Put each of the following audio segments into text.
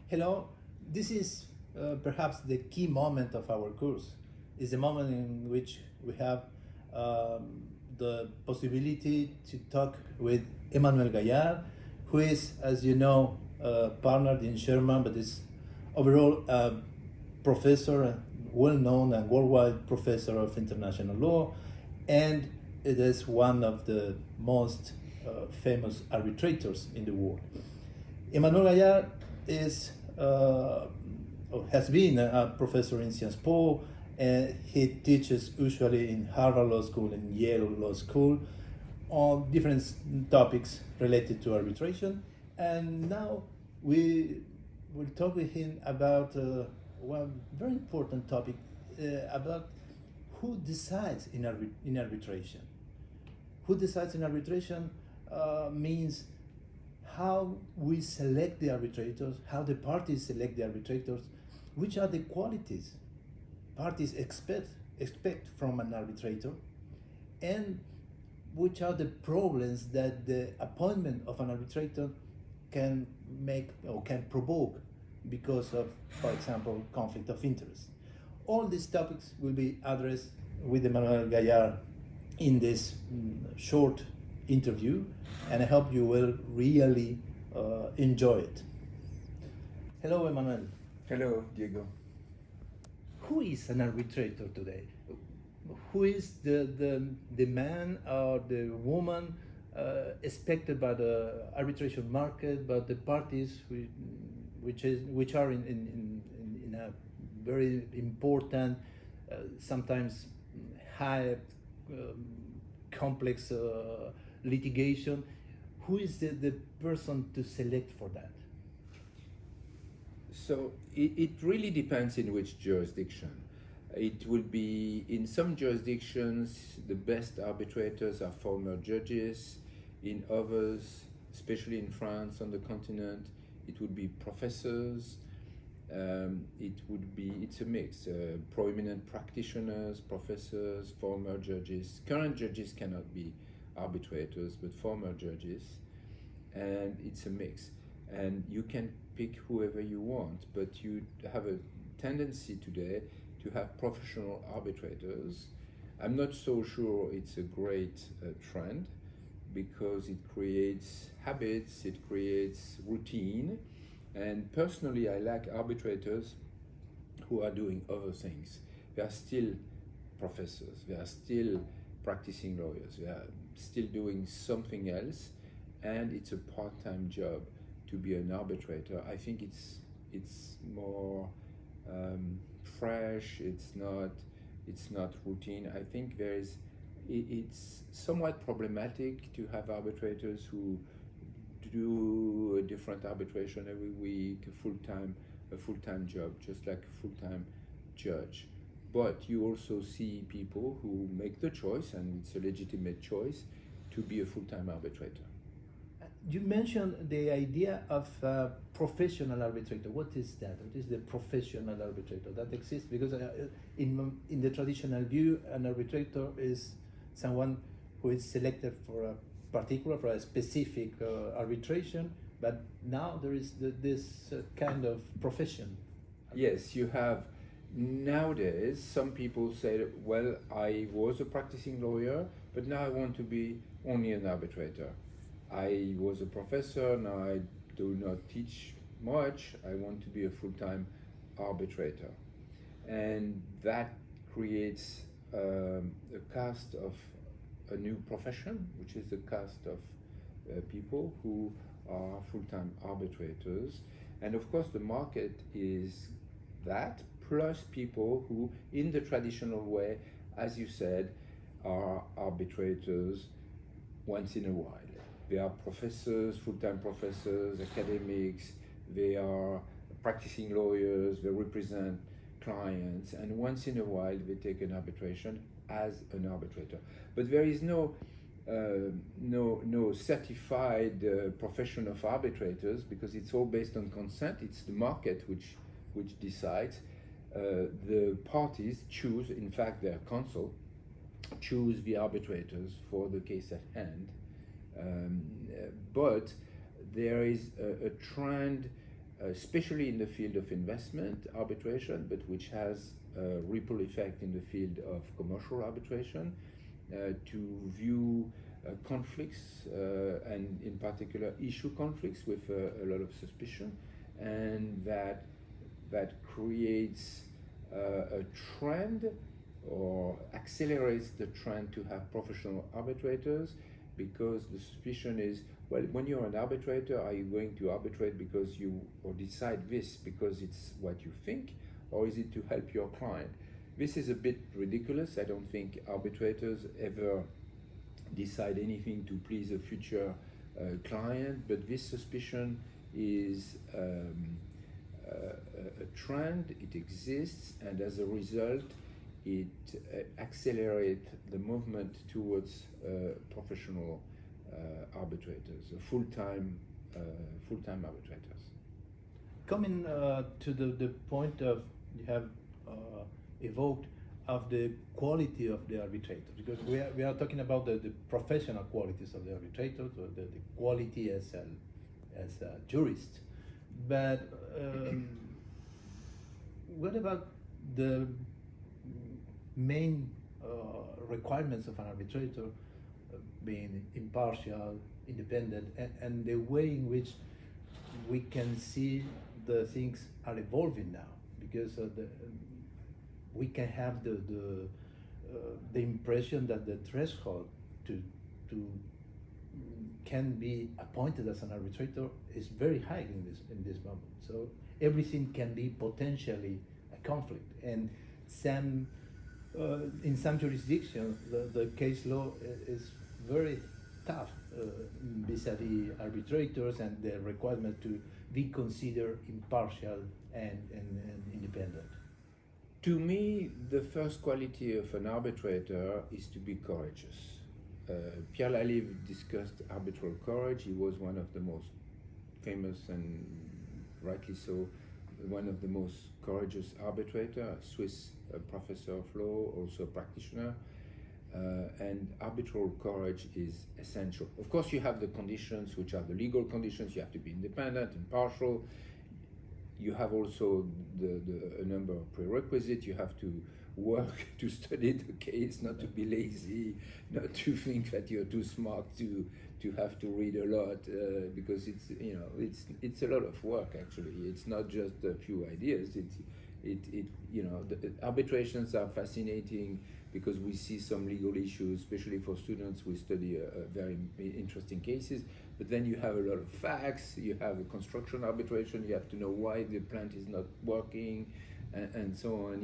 Hello, this is perhaps the key moment of our course. It's the moment in which we have the possibility to talk with Emmanuel Gaillard, who is, as you know, partnered in Shearman, but is overall a professor, well-known and worldwide professor of international law, and it is one of the most famous arbitrators in the world. Emmanuel Gaillard is has been a professor in Sciences Po, and he teaches usually in Harvard Law School and Yale Law School on different topics related to arbitration. And now we will talk with him about one very important topic about who decides in arbitration. Who decides in arbitration means how we select the arbitrators, how the parties select the arbitrators, which are the qualities parties expect from an arbitrator, and which are the problems that the appointment of an arbitrator can make or can provoke because of, for example, conflict of interest. All these topics will be addressed with Emmanuel Gaillard in this short interview, and I hope you will really enjoy it. Hello, Emmanuel. Hello, Diego. Who is an arbitrator today? Who is the man or the woman expected by the arbitration market, by the parties which are in a very important, sometimes high, complex litigation? Who is the person to select for that? So it really depends in which jurisdiction. It will be, in some jurisdictions, the best arbitrators are former judges. In others, especially in France, on the continent, it would be professors. It's a mix. Prominent practitioners, professors, former judges. Current judges cannot be arbitrators, but former judges. And it's a mix. And you can pick whoever you want, but you have a tendency today to have professional arbitrators. I'm not so sure it's a great trend, because it creates habits, it creates routine, and personally I like arbitrators who are doing other things. They are still professors, they are still practicing lawyers, they are still doing something else, and it's a part-time job to be an arbitrator. I think it's more fresh. It's not routine. I think it's somewhat problematic to have arbitrators who do a different arbitration every week, a full-time job, just like a full-time judge. But you also see people who make the choice, and it's a legitimate choice, to be a full-time arbitrator. You mentioned the idea of professional arbitrator. What is that? What is the professional arbitrator that exists? Because in the traditional view, an arbitrator is someone who is selected for a specific arbitration, but now there is this kind of profession. Yes, you have. Nowadays, some people say, well, I was a practicing lawyer, but now I want to be only an arbitrator. I was a professor, now I do not teach much, I want to be a full-time arbitrator. And that creates a cast of a new profession, which is the cast of people who are full-time arbitrators. And of course the market is that, plus people who, in the traditional way, as you said, are arbitrators once in a while. They are professors, full-time professors, academics, they are practicing lawyers, they represent clients, and once in a while they take an arbitration as an arbitrator. But there is no certified profession of arbitrators, because it's all based on consent. It's the market which decides. The parties choose, in fact their counsel, choose the arbitrators for the case at hand. But there is a trend especially in the field of investment arbitration, but which has a ripple effect in the field of commercial arbitration, to view conflicts and in particular issue conflicts with a lot of suspicion, and that creates a trend or accelerates the trend to have professional arbitrators, because the suspicion is, well, when you're an arbitrator, are you going to arbitrate because you, or decide this because it's what you think, or is it to help your client? This is a bit ridiculous. I don't think arbitrators ever decide anything to please a future client, but this suspicion is a trend, it exists, and as a result, it accelerates the movement towards professional arbitrators, full-time arbitrators. Coming to the point of you have evoked of the quality of the arbitrator, because we are talking about the professional qualities of the arbitrator, the quality as a jurist, but what about the main requirements of an arbitrator, being impartial, independent, and the way in which we can see the things are evolving now, because we can have the impression that the threshold to can be appointed as an arbitrator is very high in this moment. So everything can be potentially a conflict, and some in some jurisdictions the case law is very tough vis-a-vis arbitrators and the requirement to be considered impartial and independent. To me, the first quality of an arbitrator is to be courageous. Pierre Lalive discussed arbitral courage. He was one of the most famous, and rightly so, one of the most courageous arbitrator, a Swiss professor of law, also a practitioner. And arbitral courage is essential. Of course, you have the conditions, which are the legal conditions. You have to be independent, impartial. You have also a number of prerequisites. You have to work to study the case, not to be lazy, not to think that you're too smart to have to read a lot, because it's a lot of work actually. It's not just a few ideas. The arbitrations are fascinating because we see some legal issues, especially for students who study very interesting cases. But then you have a lot of facts. You have a construction arbitration. You have to know why the plant is not working, and so on.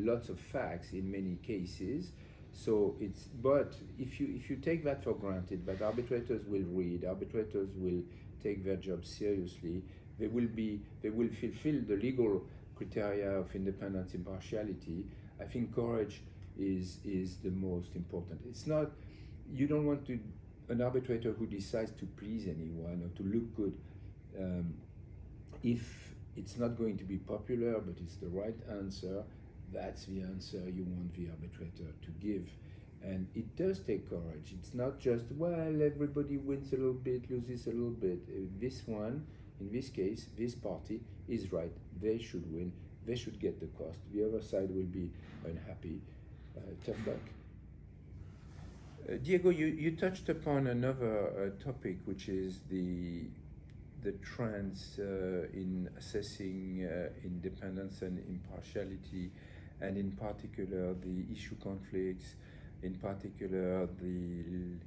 Lots of facts in many cases. So but if you take that for granted, that arbitrators will read, arbitrators will take their job seriously, they will fulfill the legal criteria of independence, impartiality. I think courage is the most important. It's not, you don't want an arbitrator who decides to please anyone or to look good. If it's not going to be popular, but it's the right answer, that's the answer you want the arbitrator to give. And it does take courage. It's not just, well, everybody wins a little bit, loses a little bit. This one, in this case, this party is right. They should win. They should get the cost. The other side will be unhappy. Tough luck. Diego, you touched upon another topic, which is the trends in assessing independence and impartiality, and in particular the issue conflicts, in particular the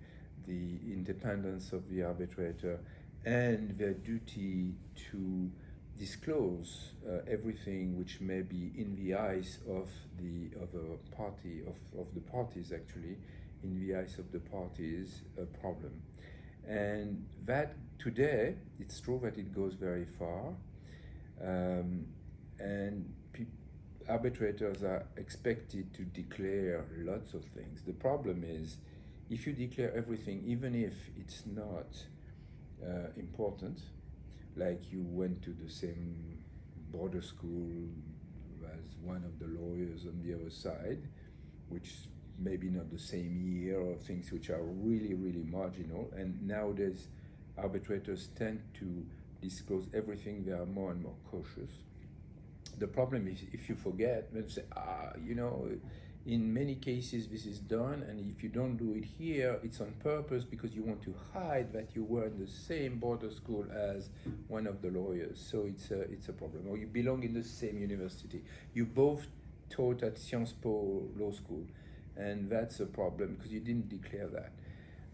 independence of the arbitrator, and their duty to disclose everything which may be in the eyes of the other party, of the parties actually, in the eyes of the parties, a problem. And that today, it's true that it goes very far, and arbitrators are expected to declare lots of things. The problem is, if you declare everything, even if it's not important, like you went to the same border school as one of the lawyers on the other side, which maybe not the same year, or things which are really, really marginal. And nowadays, arbitrators tend to disclose everything, they are more and more cautious. The problem is if you forget, then say, in many cases this is done, and if you don't do it here, it's on purpose because you want to hide that you were in the same border school as one of the lawyers. So it's a problem. Or you belong in the same university. You both taught at Sciences Po Law School, and that's a problem because you didn't declare that.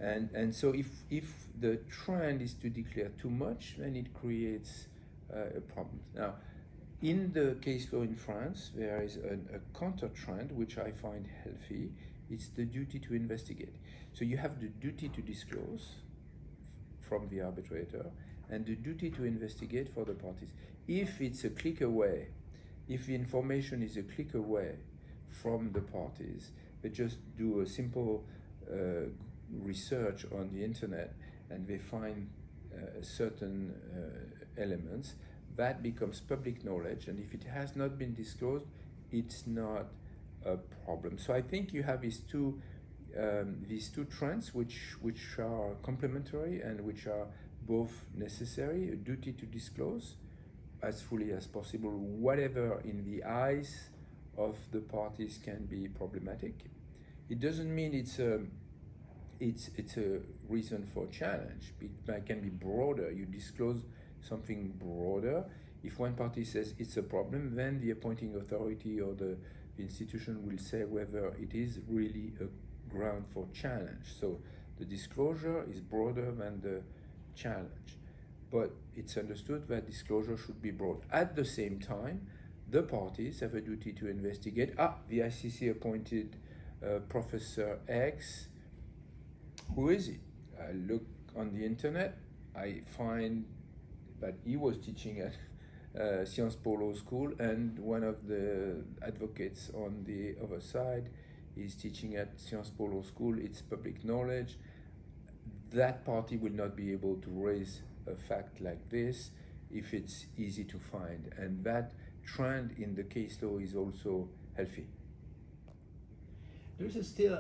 And so if the trend is to declare too much, then it creates a problem. Now, in the case law in France, there is a counter trend which I find healthy. It's the duty to investigate. So you have the duty to disclose from the arbitrator and the duty to investigate for the parties. If it's a click away, if the information is a click away from the parties, they just do a simple research on the internet and they find certain elements, that becomes public knowledge, and if it has not been disclosed, it's not a problem. So I think you have these two trends which are complementary and which are both necessary. A duty to disclose as fully as possible whatever in the eyes of the parties can be problematic. It doesn't mean it's a reason for challenge. It can be broader. You disclose something broader. If one party says it's a problem, then the appointing authority or the institution will say whether it is really a ground for challenge. So the disclosure is broader than the challenge. But it's understood that disclosure should be broad. At the same time, the parties have a duty to investigate. The ICC appointed Professor X. Who is he? I look on the internet, I find that he was teaching at Sciences Po Law School, and one of the advocates on the other side is teaching at Sciences Po Law School. It's public knowledge. That party will not be able to raise a fact like this if it's easy to find, and that trend in the case law is also healthy. There is still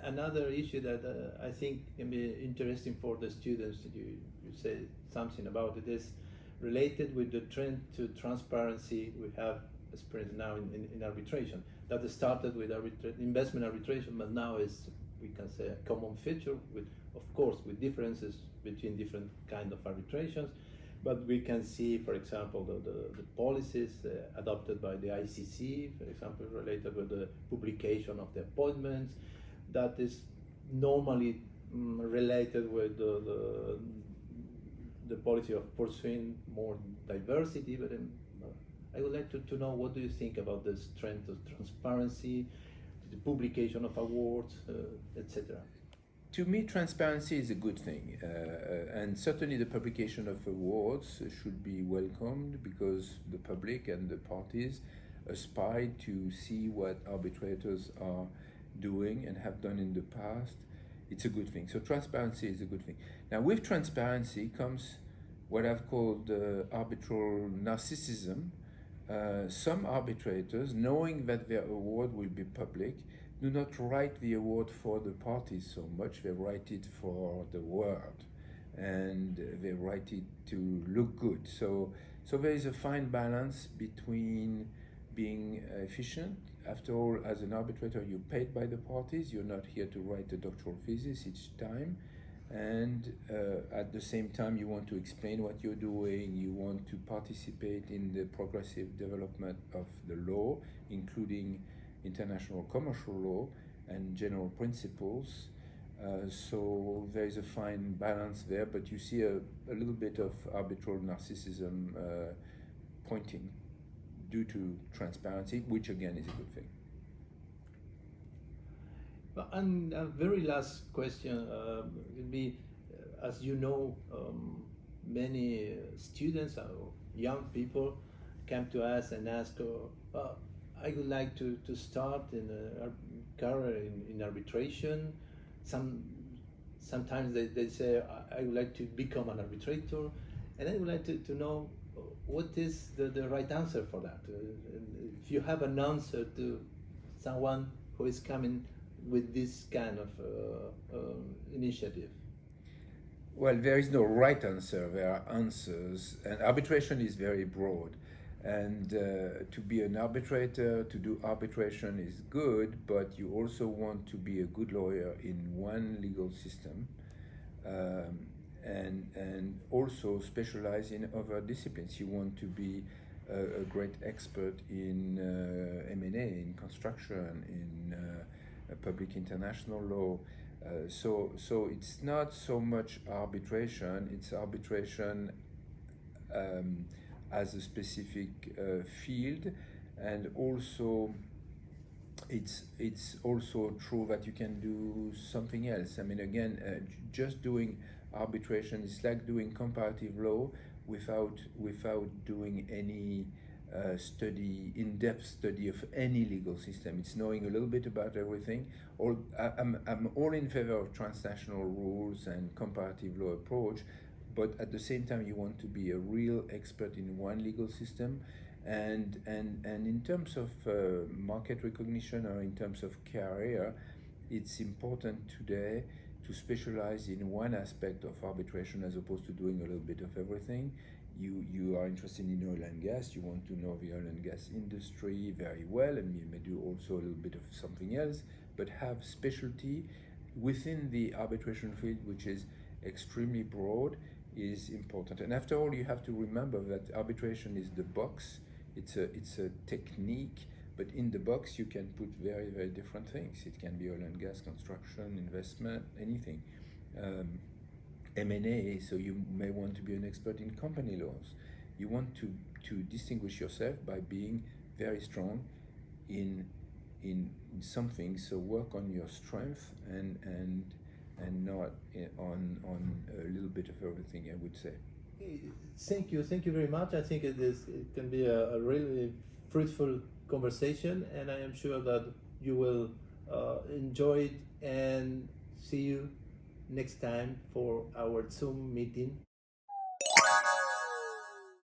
another issue that I think can be interesting for the students. You say something about it. Is related with the trend to transparency we have experienced now in arbitration. That started with investment arbitration, but now is, we can say, a common feature, with, of course, with differences between different kind of arbitrations. But we can see, for example, the policies adopted by the ICC, for example, related with the publication of the appointments, that is normally related with the policy of pursuing more diversity. But I would like to know, what do you think about this trend of transparency, the publication of awards, etc.? To me, transparency is a good thing, and certainly the publication of awards should be welcomed because the public and the parties aspire to see what arbitrators are doing and have done in the past. It's a good thing. So transparency is a good thing. Now, with transparency comes what I've called arbitral narcissism. Some arbitrators, knowing that their award will be public, do not write the award for the parties so much. They write it for the world, and they write it to look good. So there is a fine balance between being efficient. After all, as an arbitrator, you're paid by the parties. You're not here to write a doctoral thesis each time. And at the same time, you want to explain what you're doing. You want to participate in the progressive development of the law, including international commercial law and general principles. So there is a fine balance there, but you see a little bit of arbitral narcissism pointing due to transparency, which again is a good thing. And a very last question would be, as you know, many students or young people come to us and ask, I would like to start in a career in arbitration. Sometimes they say, I would like to become an arbitrator, and I would like to know what is the right answer for that. If you have an answer to someone who is coming with this kind of initiative. Well, there is no right answer. There are answers, and arbitration is very broad. And to be an arbitrator, to do arbitration is good, but you also want to be a good lawyer in one legal system, and also specialize in other disciplines. You want to be a great expert in M&A, in construction, in public international law. So it's not so much arbitration, it's arbitration as a specific field, and also it's also true that you can do something else. I mean, again, just doing arbitration is like doing comparative law without doing any in-depth study of any legal system. It's knowing a little bit about everything. I'm all in favor of transnational rules and comparative law approach, but at the same time you want to be a real expert in one legal system, and in terms of market recognition or in terms of career, it's important today to specialize in one aspect of arbitration as opposed to doing a little bit of everything. You are interested in oil and gas, you want to know the oil and gas industry very well, and you may do also a little bit of something else, but have specialty within the arbitration field, which is extremely broad, is important. And after all, you have to remember that arbitration is the box. It's a technique, but in the box you can put very, very different things. It can be oil and gas, construction, investment, anything. M&A, so you may want to be an expert in company laws. You want to distinguish yourself by being very strong in something, so work on your strength and not on a little bit of everything, I would say. Thank you very much. I think it can be a really fruitful conversation, and I am sure that you will enjoy it, and see you next time for our Zoom meeting.